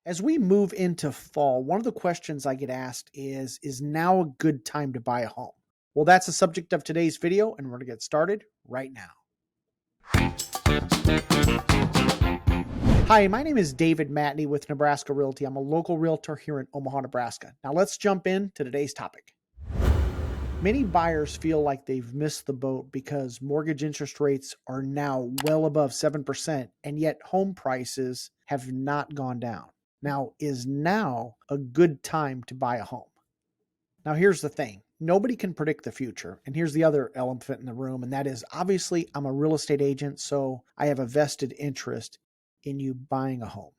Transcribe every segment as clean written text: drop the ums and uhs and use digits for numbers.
As we move into fall, one of the questions I get asked is now a good time to buy a home? Well, that's the subject of today's video, and we're going to get started right now. Hi, my name is David Matney with Nebraska Realty. I'm a local realtor here in Omaha, Nebraska. Now let's jump into today's topic. Many buyers feel like they've missed the boat because mortgage interest rates are now well above 7%, and yet home prices have not gone down. Now, is now a good time to buy a home? Now, here's the thing. Nobody can predict the future. And here's the other elephant in the room, and that is obviously I'm a real estate agent, so I have a vested interest in you buying a home.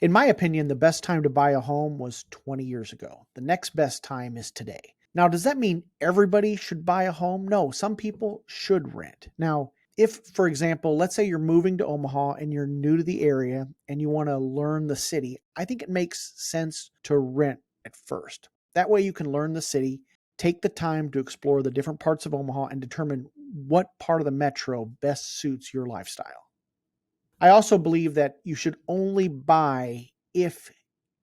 In my opinion, the best time to buy a home was 20 years ago. The next best time is today. Now, does that mean everybody should buy a home? No, some people should rent. Now, if, for example, let's say you're moving to Omaha and you're new to the area and you want to learn the city, I think it makes sense to rent at first. That way you can learn the city, take the time to explore the different parts of Omaha and determine what part of the metro best suits your lifestyle. I also believe that you should only buy if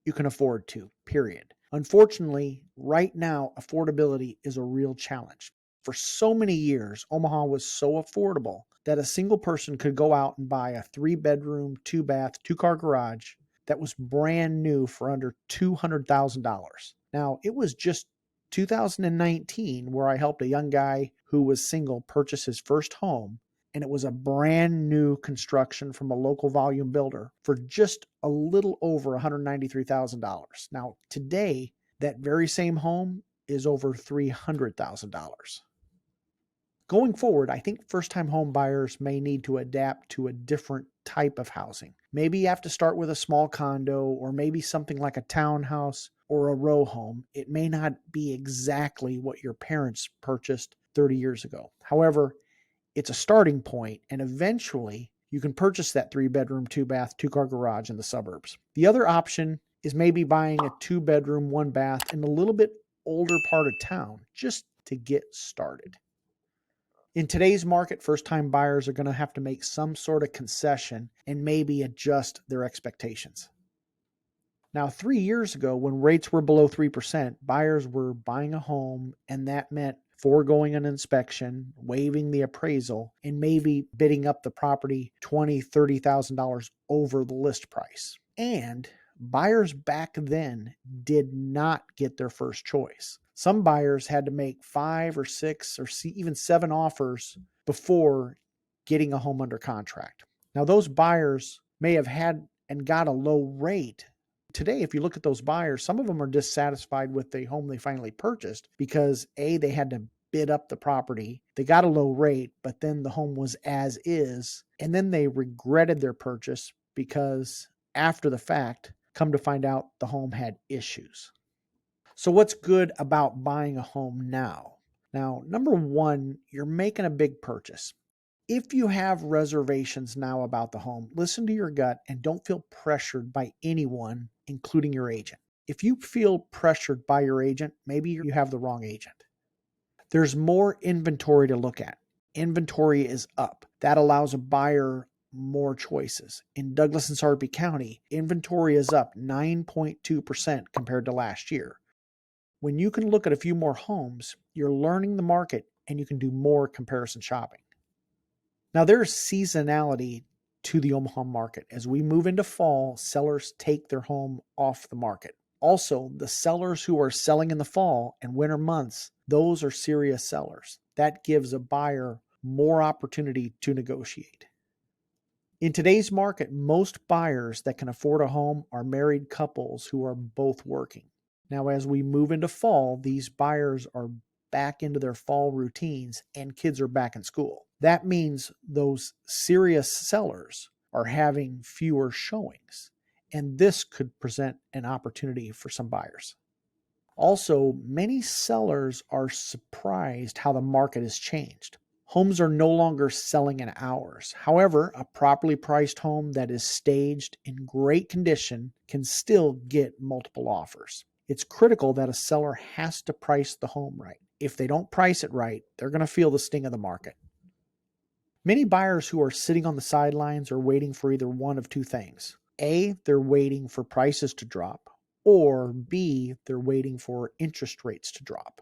you can afford to, period. Unfortunately, right now, affordability is a real challenge. For so many years, Omaha was so affordable that a single person could go out and buy a 3-bedroom, 2-bath, 2-car garage that was brand new for under $200,000. Now, it was just 2019 where I helped a young guy who was single purchase his first home, and it was a brand new construction from a local volume builder for just a little over $193,000. Now, today, that very same home is over $300,000. Going forward, I think first-time home buyers may need to adapt to a different type of housing. Maybe you have to start with a small condo, or maybe something like a townhouse or a row home. It may not be exactly what your parents purchased 30 years ago. However, it's a starting point, and eventually you can purchase that 3-bedroom, 2-bath, 2-car garage in the suburbs. The other option is maybe buying a 2-bedroom, 1-bath in a little bit older part of town just to get started. In today's market, first-time buyers are going to have to make some sort of concession and maybe adjust their expectations. Now, 3 years ago, when rates were below 3%, buyers were buying a home, and that meant foregoing an inspection, waiving the appraisal, and maybe bidding up the property $20,000, $30,000 over the list price. And buyers back then did not get their first choice. Some buyers had to make 5 or 6 or even 7 offers before getting a home under contract. Now, those buyers may have had and got a low rate. Today, if you look at those buyers, some of them are dissatisfied with the home they finally purchased because A, they had to bid up the property, they got a low rate, but then the home was as is, and then they regretted their purchase because after the fact, come to find out the home had issues. So what's good about buying a home now? Now, number one, you're making a big purchase. If you have reservations now about the home, listen to your gut and don't feel pressured by anyone, including your agent. If you feel pressured by your agent, maybe you have the wrong agent. There's more inventory to look at. Inventory is up. That allows a buyer more choices. In Douglas and Sarpy County, inventory is up 9.2% compared to last year. When you can look at a few more homes, you're learning the market and you can do more comparison shopping. Now, there's seasonality to the Omaha market. As we move into fall, sellers take their home off the market. Also, the sellers who are selling in the fall and winter months, those are serious sellers. That gives a buyer more opportunity to negotiate. In today's market, most buyers that can afford a home are married couples who are both working. Now, as we move into fall, these buyers are back into their fall routines and kids are back in school. That means those serious sellers are having fewer showings, and this could present an opportunity for some buyers. Also, many sellers are surprised how the market has changed. Homes are no longer selling in hours. However, a properly priced home that is staged in great condition can still get multiple offers. It's critical that a seller has to price the home right. If they don't price it right, they're going to feel the sting of the market. Many buyers who are sitting on the sidelines are waiting for either one of two things. A, they're waiting for prices to drop, or B, they're waiting for interest rates to drop.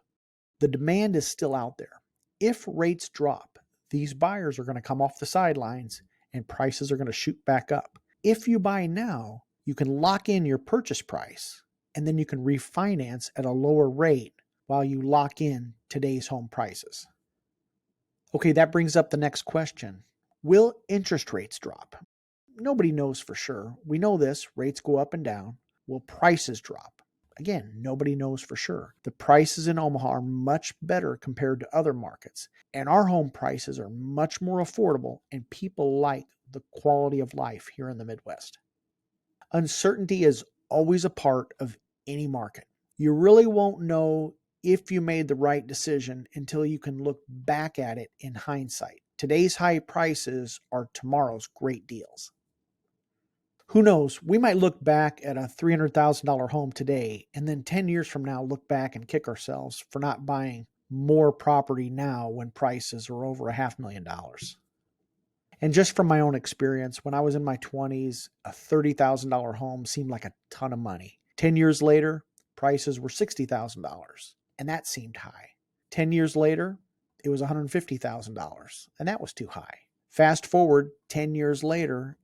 The demand is still out there. If rates drop, these buyers are going to come off the sidelines and prices are going to shoot back up. If you buy now, you can lock in your purchase price and then you can refinance at a lower rate while you lock in today's home prices. Okay, that brings up the next question. Will interest rates drop? Nobody knows for sure. We know this, rates go up and down. Will prices drop? Again, nobody knows for sure. The prices in Omaha are much better compared to other markets, and our home prices are much more affordable, and people like the quality of life here in the Midwest. Uncertainty is always a part of any market. You really won't know if you made the right decision until you can look back at it in hindsight. Today's high prices are tomorrow's great deals. Who knows? We might look back at a $300,000 home today and then 10 years from now look back and kick ourselves for not buying more property now when prices are over $500,000. And just from my own experience, when I was in my 20s, a $30,000 home seemed like a ton of money. 10 years later, prices were $60,000, and that seemed high. 10 years later, it was $150,000, and that was too high. Fast forward 10 years later,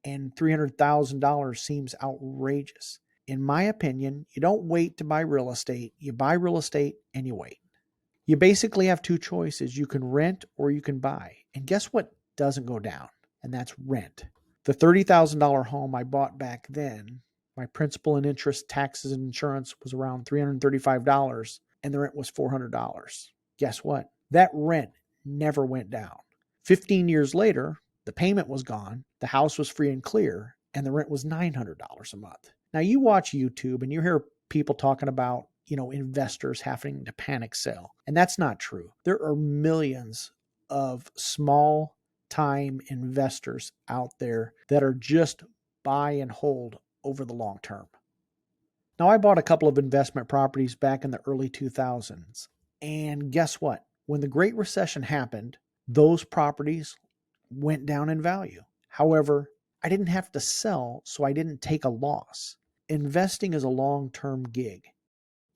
and $300,000 seems outrageous. In my opinion, you don't wait to buy real estate. You buy real estate and you wait. You basically have two choices. You can rent or you can buy. And guess what doesn't go down? And that's rent. The $30,000 home I bought back then, my principal and interest, taxes and insurance was around $335 and the rent was $400. Guess what? That rent never went down. 15 years later, the payment was gone, the house was free and clear, and the rent was $900 a month. Now you watch YouTube and you hear people talking about, investors having to panic sell. And that's not true. There are millions of small time investors out there that are just buy and hold over the long term. Now I bought a couple of investment properties back in the early 2000s. And guess what? When the Great Recession happened, those properties went down in value. However, I didn't have to sell, so I didn't take a loss. Investing is a long-term gig.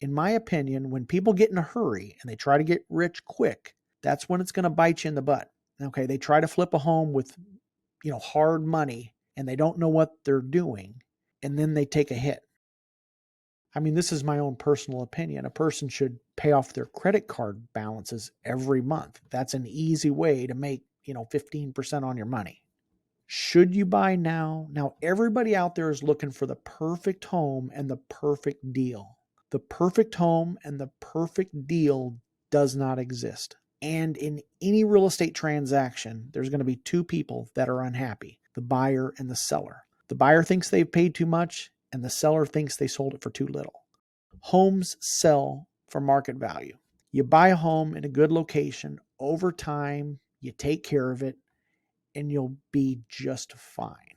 In my opinion, when people get in a hurry and they try to get rich quick, that's when it's going to bite you in the butt. Okay, they try to flip a home with, hard money and they don't know what they're doing, and then they take a hit. I mean, this is my own personal opinion. A person should pay off their credit card balances every month. That's an easy way to make 15% on your money. Should you buy now? Now, everybody out there is looking for the perfect home and the perfect deal. The perfect home and the perfect deal does not exist. And in any real estate transaction, there's going to be two people that are unhappy, the buyer and the seller. The buyer thinks they've paid too much, and the seller thinks they sold it for too little. Homes sell for market value. You buy a home in a good location over time, you take care of it, and you'll be just fine.